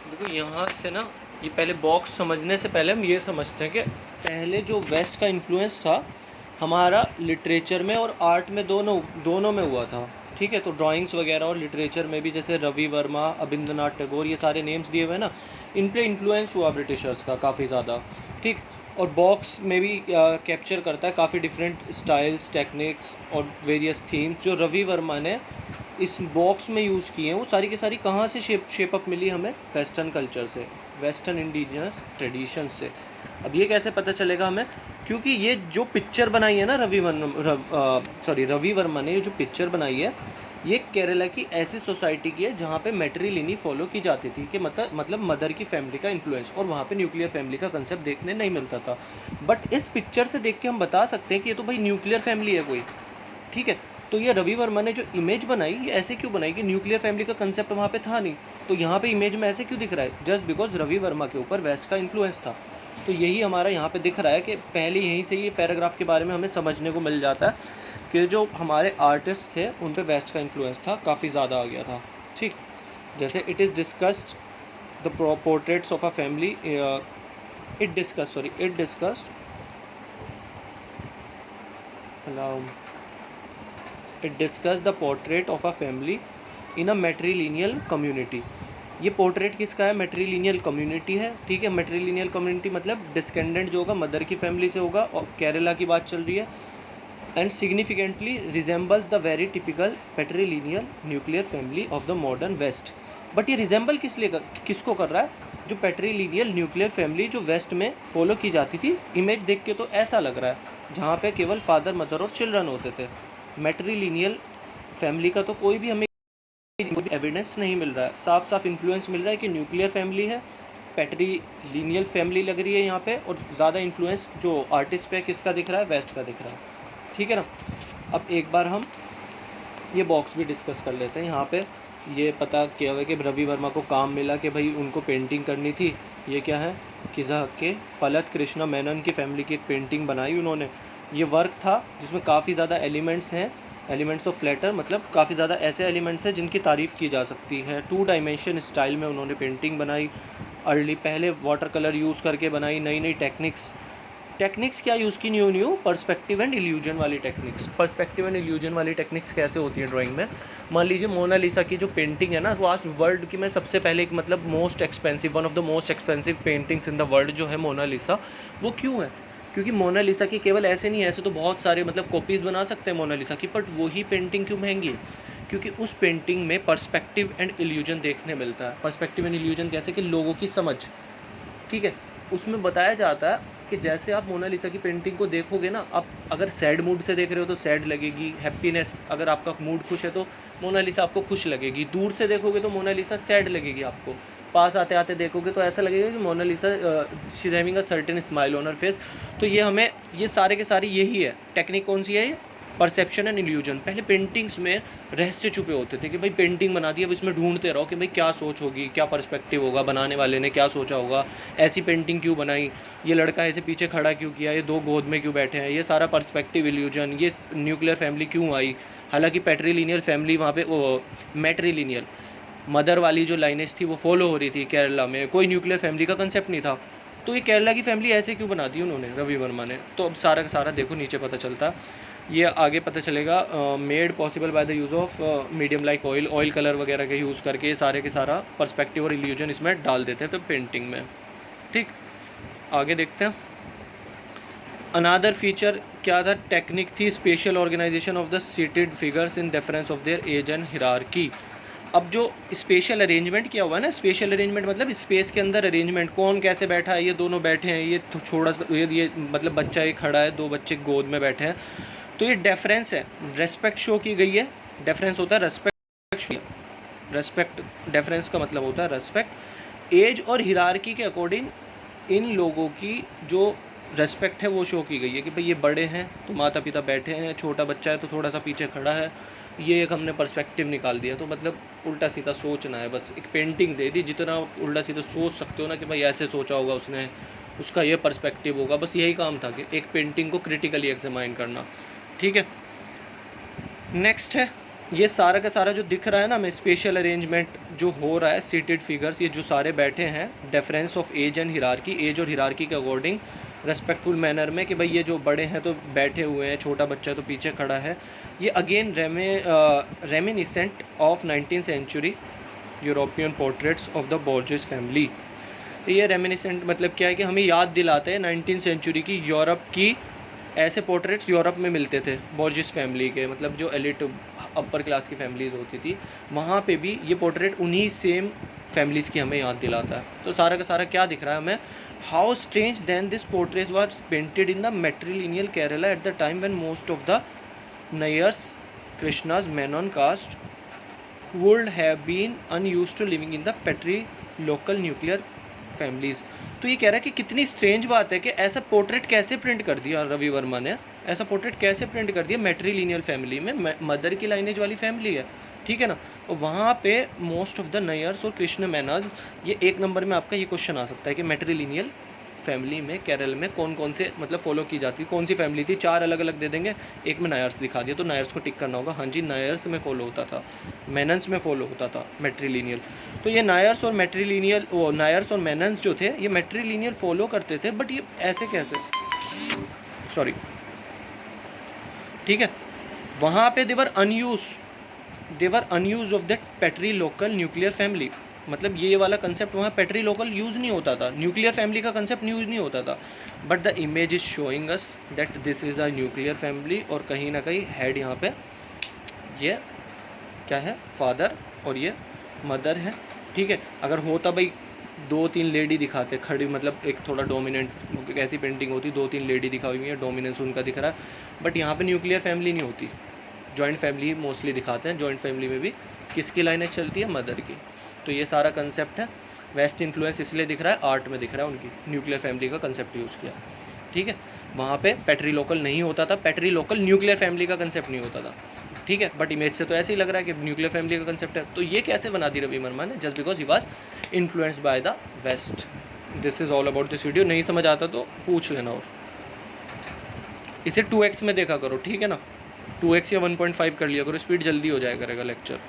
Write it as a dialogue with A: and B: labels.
A: देखो यहाँ से ना, ये पहले बॉक्स समझने से पहले हम ये समझते हैं कि पहले जो वेस्ट का इन्फ्लुएंस था हमारा लिटरेचर में और आर्ट में दोनों दोनों में हुआ था। ठीक है, तो ड्राइंग्स वगैरह और लिटरेचर में भी जैसे रवि वर्मा, अबिंद्रनाथ टैगोर, ये सारे नेम्स दिए हुए हैं ना, इन पे इन्फ्लुएंस हुआ ब्रिटिशर्स का काफ़ी ज़्यादा। ठीक, और बॉक्स में भी कैप्चर करता है काफ़ी डिफरेंट स्टाइल्स, टेक्निक्स और वेरियस थीम्स जो रवि वर्मा ने इस बॉक्स में यूज़ किए हैं। वो सारी की सारी कहाँ से शेपअप मिली हमें? वेस्टर्न कल्चर से, वेस्टर्न इंडिजिनस ट्रेडिशन से। अब ये कैसे पता चलेगा हमें? क्योंकि ये जो पिक्चर बनाई है ना रवि वर्मा ने, ये जो पिक्चर बनाई है ये केरला की ऐसी सोसाइटी की है जहाँ पे मैट्रिलिनी फॉलो की जाती थी कि मतलब मदर की फैमिली का इन्फ्लुएंस, और वहाँ पे न्यूक्लियर फैमिली का कंसेप्ट देखने नहीं मिलता था। बट इस पिक्चर से देख के हम बता सकते हैं कि ये तो भाई न्यूक्लियर फैमिली है कोई। ठीक है, तो ये रवि वर्मा ने जो इमेज बनाई ये ऐसे क्यों बनाई कि न्यूक्लियर फैमिली का कंसेप्ट वहाँ पे था नहीं, तो यहाँ पे इमेज में ऐसे क्यों दिख रहा है? जस्ट बिकॉज रवि वर्मा के ऊपर वेस्ट का इन्फ्लुएंस था। तो यही हमारा यहाँ पे दिख रहा है कि पहले यहीं से ये पैराग्राफ के बारे में हमें समझने को मिल जाता है कि जो हमारे आर्टिस्ट थे उन पे वेस्ट का इन्फ्लुएंस था, काफ़ी ज़्यादा आ गया था। ठीक, जैसे it discussed the portraits of a family, it discussed the portrait of a family in a matrilineal community. ये पोर्ट्रेट किसका है? मैट्रिलिनियल कम्युनिटी है। ठीक है, मैट्रिलिनियल कम्युनिटी मतलब डिस्केंडेंट जो होगा मदर की फैमिली से होगा, और केरला की बात चल रही है। And significantly resembles the very typical patrilineal nuclear family of the modern west. But ये रिजेंबल किसको कर रहा है? जो पैट्रिलिनियल न्यूक्लियर फैमिली जो वेस्ट में फॉलो की जाती थी। इमेज देख के तो ऐसा लग रहा है जहाँ पे केवल फादर, मदर और चिल्ड्रन होते थे। मैट्रिलिनियल फैमिली का तो कोई भी हमें एविडेंस नहीं मिल रहा है। साफ साफ इन्फ्लुएंस मिल रहा है कि न्यूक्लियर फैमिली है, पैट्रिलिनियल फैमिली लग रही है यहाँ पे, और ज़्यादा इन्फ्लुएंस जो आर्टिस्ट पे किसका दिख रहा है? वेस्ट का दिख रहा है। ठीक है ना। अब एक बार हम ये बॉक्स भी डिस्कस कर लेते हैं। यहाँ पे ये पता किया हुआ है कि रवि वर्मा को काम मिला कि भाई उनको पेंटिंग करनी थी। ये क्या है? किज़ा के पलत कृष्णा मेनन की फैमिली की एक पेंटिंग बनाई उन्होंने। ये वर्क था जिसमें काफ़ी ज़्यादा एलिमेंट्स हैं, एलिमेंट्स ऑफ फ्लैटर, मतलब काफ़ी ज़्यादा ऐसे एलिमेंट्स हैं जिनकी तारीफ़ की जा सकती है। 2 डायमेंशन स्टाइल में उन्होंने पेंटिंग बनाई। पहले वाटर कलर यूज़ करके बनाई। नई नई टेक्निक्स क्या यूज़ की? न्यू पर्सपेक्टिव एंड इल्यूजन वाली टेक्निक्स। पर्सपेक्टिव एंड इल्यूजन वाली टेक्निक्स कैसे होती है ड्राइंग में? मान लीजिए मोनालिसा की जो पेंटिंग है ना, वो आज वर्ल्ड की में सबसे पहले एक मतलब one of the most expensive paintings in the world जो है मोनालिसा, वो क्यों है? क्योंकि मोनालिसा की केवल ऐसे नहीं है, ऐसे तो बहुत सारे मतलब कॉपीज़ बना सकते हैं मोनालिसा की, बट वही पेंटिंग क्यों महंगी है? क्योंकि उस पेंटिंग में पर्सपेक्टिव एंड इल्यूजन देखने मिलता है। पर्सपेक्टिव एंड इल्यूजन कैसे? कि लोगों की समझ। ठीक है, उसमें बताया जाता है कि जैसे आप मोनालिसा की पेंटिंग को देखोगे ना, आप अगर सैड मूड से देख रहे हो तो सैड लगेगी। हैप्पीनेस, अगर आपका मूड खुश है तो मोनालिसा आपको खुश लगेगी। दूर से देखोगे तो मोनालिसा सैड लगेगी आपको। पास आते आते देखोगे तो ऐसा लगेगा कि Mona Lisa she is having a certain smile on her face. तो ये हमें ये सारे के सारे यही है। टेक्निक कौन सी है ये? Perception and illusion. पहले पेंटिंग्स में रहस्य छुपे होते थे कि भाई पेंटिंग बना दी, अब इसमें ढूंढते रहो कि भाई क्या सोच होगी, क्या पर्सपेक्टिव होगा, बनाने वाले ने क्या सोचा होगा, ऐसी पेंटिंग क्यों बनाई, ये लड़का ऐसे पीछे खड़ा क्यों किया, ये दो गोद में क्यों बैठे हैं, ये सारा पर्सपेक्टिव इल्यूजन। ये न्यूक्लियर फैमिली क्यों आई? हालांकि पैट्रिलिनियल फैमिली वहाँ पे वो मैट्रिलिनियल मदर वाली जो लाइनेज थी वो फॉलो हो रही थी केरला में, कोई न्यूक्लियर फैमिली का कंसेप्ट नहीं था। तो ये केरला की फैमिली ऐसे क्यों बना दी उन्होंने, रवि वर्मा ने? तो अब सारा का सारा देखो नीचे पता चलता, ये आगे पता चलेगा। Made possible by the use of medium like oil colour वगैरह के यूज़ करके सारे के सारा पर्सपेक्टिव और इल्यूजन इसमें डाल देते हैं तो पेंटिंग में। ठीक, आगे देखते हैं। अनादर फीचर क्या था? टेक्निक थी spatial organisation of the seated figures in difference of their age and hierarchy. अब जो स्पेशल अरेंजमेंट किया हुआ है ना, स्पेशल अरेंजमेंट मतलब स्पेस के अंदर अरेंजमेंट, कौन कैसे बैठा है, ये दोनों बैठे हैं, ये छोड़ा ये मतलब बच्चा एक खड़ा है, दो बच्चे गोद में बैठे हैं, तो ये डेफरेंस है, रेस्पेक्ट शो की गई है। डेफरेंस होता है रेस्पेक्ट, डेफरेंस का मतलब होता है रेस्पेक्ट। एज और हिरार्की के अकॉर्डिंग इन लोगों की जो रेस्पेक्ट है वो शो की गई है कि भाई ये बड़े हैं तो माता पिता बैठे हैं, छोटा बच्चा है तो थोड़ा सा पीछे खड़ा है। ये एक हमने पर्सपेक्टिव निकाल दिया। तो मतलब उल्टा सीधा सोचना है, बस एक पेंटिंग दे दी, जितना उल्टा सीधा सोच सकते हो ना कि भाई ऐसे सोचा होगा उसने, उसका ये पर्सपेक्टिव होगा, बस यही काम था कि एक पेंटिंग को क्रिटिकली एग्जामाइन करना। ठीक है, नेक्स्ट है ये सारा का सारा जो दिख रहा है ना हमें स्पेशल अरेंजमेंट जो हो रहा है, सीटेड फिगर्स, ये जो सारे बैठे हैं, difference of age and hierarchy, age और हिरार्की के अकॉर्डिंग रेस्पेक्टफुल मैनर में, कि भाई ये जो बड़े हैं तो बैठे हुए हैं, छोटा बच्चा तो पीछे खड़ा है। ये again reminiscent of 19th century European portraits of the bourgeois family. तो ये रेमिनिसेंट मतलब क्या है कि हमें याद दिलाते हैं 19th सेंचुरी की यूरोप की, ऐसे पोर्ट्रेट्स यूरोप में मिलते थे बोर्जेस फैमिली के, मतलब जो एलिट अपर क्लास की फैमिलीज़ होती थी वहाँ पे भी ये पोर्ट्रेट उन्हीं सेम फैमिलीज़ की हमें याद दिलाता है। तो सारा का सारा क्या दिख रहा है हमें, how strange then this portrait was painted in the matrilineal Kerala at the time when most of the Nairs Krishna's Menon caste would have been unused to living in the patrilocal nuclear families. तो ये कह रहा है कि कितनी स्ट्रेंज बात है कि ऐसा पोर्ट्रेट कैसे प्रिंट कर दिया रवि वर्मा ने, ऐसा पोर्ट्रेट कैसे प्रिंट कर दिया मैट्रीलिनियल फैमिली में, मदर की लाइनेज वाली फैमिली है, ठीक है ना। और वहाँ पे मोस्ट ऑफ द नयर्स और कृष्ण मेनन, ये एक नंबर में आपका ये क्वेश्चन आ सकता है कि मैट्रीलिनियल फैमिली में केरल में कौन कौन से मतलब फॉलो की जाती है, कौन सी फैमिली थी, 4 अलग अलग दे देंगे, एक में नायर्स दिखा दिया तो नायर्स को टिक करना होगा, हाँ जी नायर्स में फॉलो होता था, मेनन्स में फॉलो होता था मैट्रीलिनियल। तो ये नायर्स और मैट्रीलिनियल, वो नायर्स और मेनन्स जो थे ये मैट्रीलिनियल फॉलो करते थे, बट ये ऐसे कैसे, सॉरी, ठीक है। वहाँ पे they were unused of that patrilocal nuclear family, मतलब ये वाला कंसेप्ट वहाँ पेट्री लोकल यूज़ नहीं होता था, न्यूक्लियर फैमिली का कंसेप्ट यूज़ नहीं होता था, but the image is showing us that this is a nuclear family. और कहीं ना कहीं हेड यहाँ पे ये क्या है, फादर और ये मदर है, ठीक है। अगर होता भाई 2-3 लेडी दिखाते खड़ी, मतलब एक थोड़ा डोमिनेंट कैसी पेंटिंग होती, 2-3 लेडी दिखा हुई है, डोमिनेंस उनका दिख रहा है, बट यहाँ पे न्यूक्लियर फैमिली नहीं होती, जॉइंट फैमिली मोस्टली दिखाते हैं। जॉइंट फैमिली में भी किसकी लाइनेज चलती है, मदर की। तो ये सारा कंसेप्ट है, वेस्ट इन्फ्लुएंस इसलिए दिख रहा है, आर्ट में दिख रहा है उनकी, न्यूक्लियर फैमिली का कंसेप्ट यूज़ किया, ठीक है। वहाँ पे पेट्री लोकल नहीं होता था, पेट्री लोकल न्यूक्लियर फैमिली का कंसेप्ट नहीं होता था, ठीक है। बट इमेज से तो ऐसे ही लग रहा है कि न्यूक्लियर फैमिली का कंसेप्ट है। तो ये कैसे बना दी रवि वर्मा ने, just because he was influenced by the west. This is all about this video. नहीं समझ आता तो पूछ लेना, और इसे 2x में देखा करो, ठीक है ना, 2x या 1.5 कर लिया करो, स्पीड जल्दी हो जाया करेगा लेक्चर।